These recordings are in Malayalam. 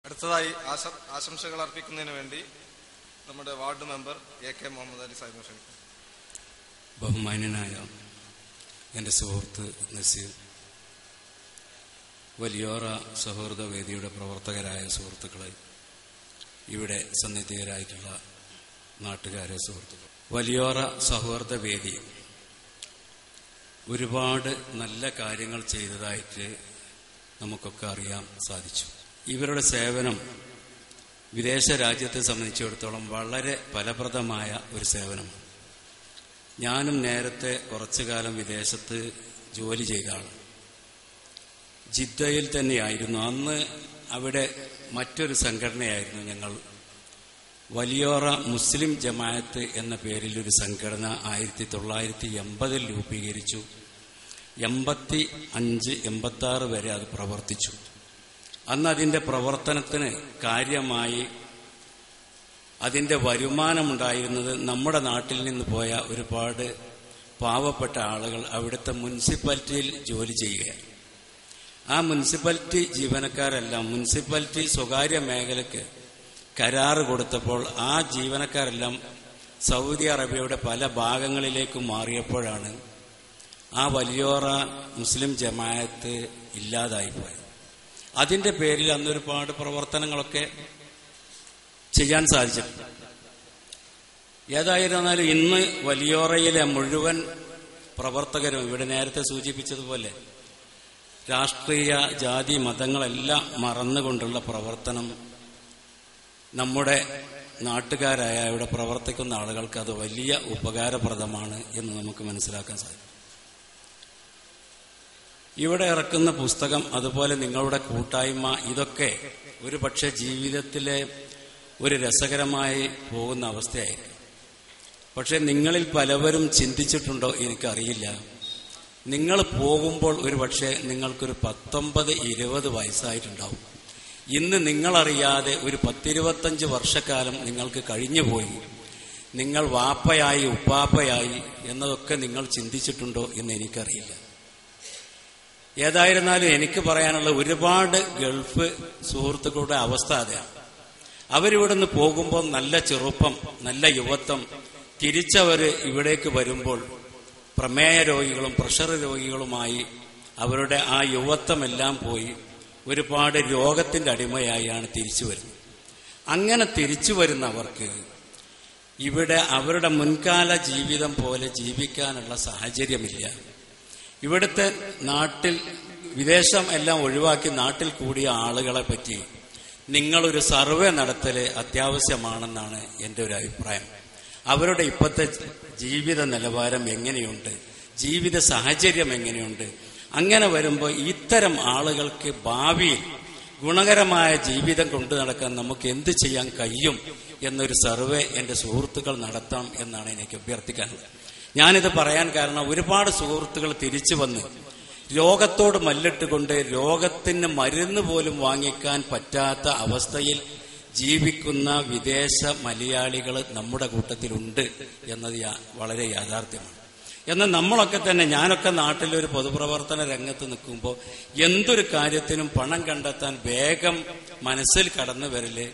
അടുത്തതായി ആശംസകൾ അർപ്പിക്കുന്നതിന് വേണ്ടി നമ്മുടെ ward member AK Muhammad Ali Sahib ക്ഷണിക്കും. ബഹുമാന്യനായ എൻ്റെ സുഹൃത്ത് നസീർ, വലിയോറ സൗഹൃദ വേദിയുടെ പ്രവർത്തകരായ സുഹൃത്തുക്കളെ, ഇവിടെ സന്നിധിതരായിട്ടുള്ള നാട്ടുകാരെ, സുഹൃത്തുക്കൾ, വലിയോറ സൗഹൃദ വേദി ഒരുപാട് നല്ല കാര്യങ്ങൾ ചെയ്തതായിട്ട് നമുക്കൊക്കെ അറിയാൻ സാധിച്ചു. ഇവരുടെ സേവനം വിദേശ രാജ്യത്തെ സംബന്ധിച്ചിടത്തോളം വളരെ ഫലപ്രദമായ ഒരു സേവനമാണ്. ഞാനും നേരത്തെ കുറച്ചു കാലം വിദേശത്ത് ജോലി ചെയ്ത ആളാണ്. ജിദ്ദയിൽ തന്നെയായിരുന്നു. അന്ന് അവിടെ മറ്റൊരു സംഘടനയായിരുന്നു. ഞങ്ങൾ വലിയോറ മുസ്ലിം ജമാഅത്ത് എന്ന പേരിൽ ഒരു സംഘടന 1980 രൂപീകരിച്ചു. 85-86 വരെ അത് പ്രവർത്തിച്ചു. അന്ന് അതിൻ്റെ പ്രവർത്തനത്തിന് കാര്യമായി അതിൻ്റെ വരുമാനമുണ്ടായിരുന്നത് നമ്മുടെ നാട്ടിൽ നിന്ന് പോയ ഒരുപാട് പാവപ്പെട്ട ആളുകൾ അവിടുത്തെ മുനിസിപ്പാലിറ്റിയിൽ ജോലി ചെയ്യുകയാണ്. ആ മുനിസിപ്പാലിറ്റി ജീവനക്കാരെല്ലാം മുനിസിപ്പാലിറ്റി സ്വകാര്യ മേഖലയ്ക്ക് കരാറ് കൊടുത്തപ്പോൾ ആ ജീവനക്കാരെല്ലാം സൗദി അറേബ്യയുടെ പല ഭാഗങ്ങളിലേക്ക് മാറിയപ്പോഴാണ് ആ വലിയോറ മുസ്ലിം ജമാഅത്ത് ഇല്ലാതായിപ്പോയത്. അതിൻ്റെ പേരിൽ അന്നൊരുപാട് പ്രവർത്തനങ്ങളൊക്കെ ചെയ്യാൻ സാധിച്ചിട്ടുണ്ട്. ഏതായിരുന്നാലും ഇന്ന് വലിയോറയിലെ മുഴുവൻ പ്രവർത്തകരും ഇവിടെ നേരത്തെ സൂചിപ്പിച്ചതുപോലെ രാഷ്ട്രീയ ജാതി മതങ്ങളെല്ലാം മറന്നുകൊണ്ടുള്ള പ്രവർത്തനം നമ്മുടെ നാട്ടുകാരായ ഇവിടെ പ്രവർത്തിക്കുന്ന ആളുകൾക്ക് അത് വലിയ ഉപകാരപ്രദമാണ് എന്ന് നമുക്ക് മനസ്സിലാക്കാൻ സാധിക്കും. ഇവിടെ ഇറക്കുന്ന പുസ്തകം, അതുപോലെ നിങ്ങളുടെ കൂട്ടായ്മ, ഇതൊക്കെ ഒരു പക്ഷേ ജീവിതത്തിലെ ഒരു രസകരമായി പോകുന്ന അവസ്ഥയായിരിക്കും. പക്ഷെ നിങ്ങളിൽ പലവരും ചിന്തിച്ചിട്ടുണ്ടോ എനിക്കറിയില്ല, നിങ്ങൾ പോകുമ്പോൾ ഒരു പക്ഷേ നിങ്ങൾക്കൊരു 19-20 വയസ്സായിട്ടുണ്ടാവും. ഇന്ന് നിങ്ങളറിയാതെ ഒരു 10-25 വർഷക്കാലം നിങ്ങൾക്ക് കഴിഞ്ഞുപോയി. നിങ്ങൾ വാപ്പയായി ഉപ്പാപ്പയായി എന്നതൊക്കെ നിങ്ങൾ ചിന്തിച്ചിട്ടുണ്ടോ എന്ന് എനിക്കറിയില്ല. ഏതായിരുന്നാലും എനിക്ക് പറയാനുള്ള ഒരുപാട് ഗൾഫ് സുഹൃത്തുക്കളുടെ അവസ്ഥ അതാണ്. അവരിവിടുന്ന് പോകുമ്പോൾ നല്ല ചെറുപ്പം, നല്ല യുവത്വം, തിരിച്ചവർ ഇവിടേക്ക് വരുമ്പോൾ പ്രമേയ രോഗികളും പ്രഷർ രോഗികളുമായി അവരുടെ ആ യുവത്വമെല്ലാം പോയി ഒരുപാട് രോഗത്തിന്റെ അടിമയായാണ് തിരിച്ചു വരുന്നത്. അങ്ങനെ തിരിച്ചു വരുന്നവർക്ക് ഇവിടെ അവരുടെ മുൻകാല ജീവിതം പോലെ ജീവിക്കാനുള്ള സാഹചര്യമില്ല. ഇവിടുത്തെ നാട്ടിൽ വിദേശം എല്ലാം ഒഴിവാക്കി നാട്ടിൽ കൂടിയ ആളുകളെ പറ്റി നിങ്ങളൊരു സർവേ നടത്തല് അത്യാവശ്യമാണെന്നാണ് എൻ്റെ ഒരു അഭിപ്രായം. അവരുടെ ഇപ്പോഴത്തെ ജീവിത നിലവാരം എങ്ങനെയുണ്ട്, ജീവിത സാഹചര്യം എങ്ങനെയുണ്ട്, അങ്ങനെ വരുമ്പോൾ ഇത്തരം ആളുകൾക്ക് ഭാവിയിൽ ഗുണകരമായ ജീവിതം കൊണ്ടു നടക്കാൻ നമുക്ക് എന്ത് ചെയ്യാൻ കഴിയും എന്നൊരു സർവേ എൻ്റെ സുഹൃത്തുക്കൾ നടത്താം എന്നാണ് എനിക്ക് അഭ്യർത്ഥിക്കാനുള്ളത്. ഞാനിത് പറയാൻ കാരണം ഒരുപാട് സുഹൃത്തുക്കൾ തിരിച്ചു വന്ന് രോഗത്തോട് മല്ലിട്ടുകൊണ്ട് രോഗത്തിന് മരുന്ന് പോലും വാങ്ങിക്കാൻ പറ്റാത്ത അവസ്ഥയിൽ ജീവിക്കുന്ന വിദേശ മലയാളികൾ നമ്മുടെ കൂട്ടത്തിലുണ്ട് എന്നത് വളരെ യാഥാർത്ഥ്യമാണ്. എന്നാൽ നമ്മളൊക്കെ തന്നെ, ഞാനൊക്കെ നാട്ടിലൊരു പൊതുപ്രവർത്തന രംഗത്ത് നിൽക്കുമ്പോൾ എന്തൊരു കാര്യത്തിനും പണം കണ്ടെത്താൻ വേഗം മനസ്സിൽ കടന്നു വരല്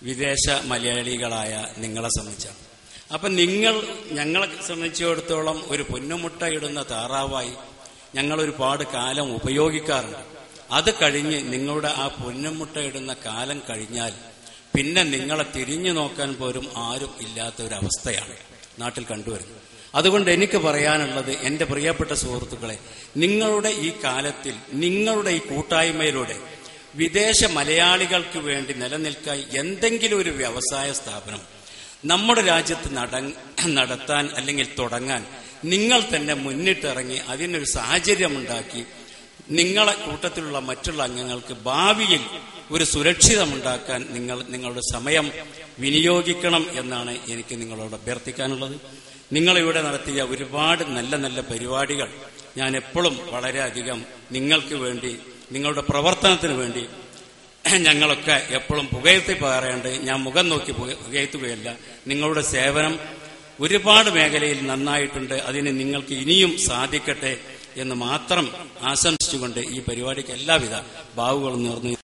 വിദേശ മലയാളികളായ നിങ്ങളെ സംബന്ധിച്ചാണ്. അപ്പൊ ഞങ്ങളെ സംബന്ധിച്ചിടത്തോളം ഒരു പൊന്നുമുട്ട ഇടുന്ന താറാവായി ഞങ്ങൾ ഒരുപാട് കാലം ഉപയോഗിക്കാറുണ്ട്. അത് കഴിഞ്ഞ് നിങ്ങളുടെ ആ പൊന്നുമുട്ട ഇടുന്ന കാലം കഴിഞ്ഞാൽ പിന്നെ നിങ്ങളെ തിരിഞ്ഞു നോക്കാൻ പോലും ആരും ഇല്ലാത്ത ഒരവസ്ഥയാണ് നാട്ടിൽ കണ്ടുവരുന്നത്. അതുകൊണ്ട് എനിക്ക് പറയാനുള്ളത്, എൻ്റെ പ്രിയപ്പെട്ട സുഹൃത്തുക്കളെ, നിങ്ങളുടെ ഈ കാലത്തിൽ നിങ്ങളുടെ ഈ കൂട്ടായ്മയിലൂടെ വിദേശ മലയാളികൾക്ക് വേണ്ടി നിലനിൽക്കാൻ എന്തെങ്കിലും ഒരു വ്യവസായ സ്ഥാപനം നമ്മുടെ രാജ്യത്ത് നടത്താൻ അല്ലെങ്കിൽ തുടങ്ങാൻ നിങ്ങൾ തന്നെ മുന്നിട്ടിറങ്ങി അതിനൊരു സാഹചര്യമുണ്ടാക്കി നിങ്ങളെ കൂട്ടത്തിലുള്ള മറ്റുള്ള അംഗങ്ങൾക്ക് ഭാവിയിൽ ഒരു സുരക്ഷിതമുണ്ടാക്കാൻ നിങ്ങളുടെ സമയം വിനിയോഗിക്കണം എന്നാണ് എനിക്ക് നിങ്ങളോട് അഭ്യർത്ഥിക്കാനുള്ളത്. നിങ്ങളിവിടെ നടത്തിയ ഒരുപാട് നല്ല നല്ല പരിപാടികൾ ഞാൻ എപ്പോഴും വളരെയധികം നിങ്ങൾക്ക് വേണ്ടി, നിങ്ങളുടെ പ്രവർത്തനത്തിന് വേണ്ടി ഞങ്ങളൊക്കെ എപ്പോഴും പുകഴ്ത്തി പറയാറുണ്ട്. ഞാൻ മുഖം നോക്കി പുകഴ്ത്തുകയല്ല. നിങ്ങളുടെ സേവനം ഒരുപാട് മേഖലയിൽ നന്നായിട്ടുണ്ട്. അതിന് നിങ്ങൾക്ക് ഇനിയും സാധിക്കട്ടെ എന്ന് മാത്രം ആശംസിച്ചുകൊണ്ട് ഈ പരിപാടിക്ക് എല്ലാവിധ ഭാവുകളും നേർന്നു.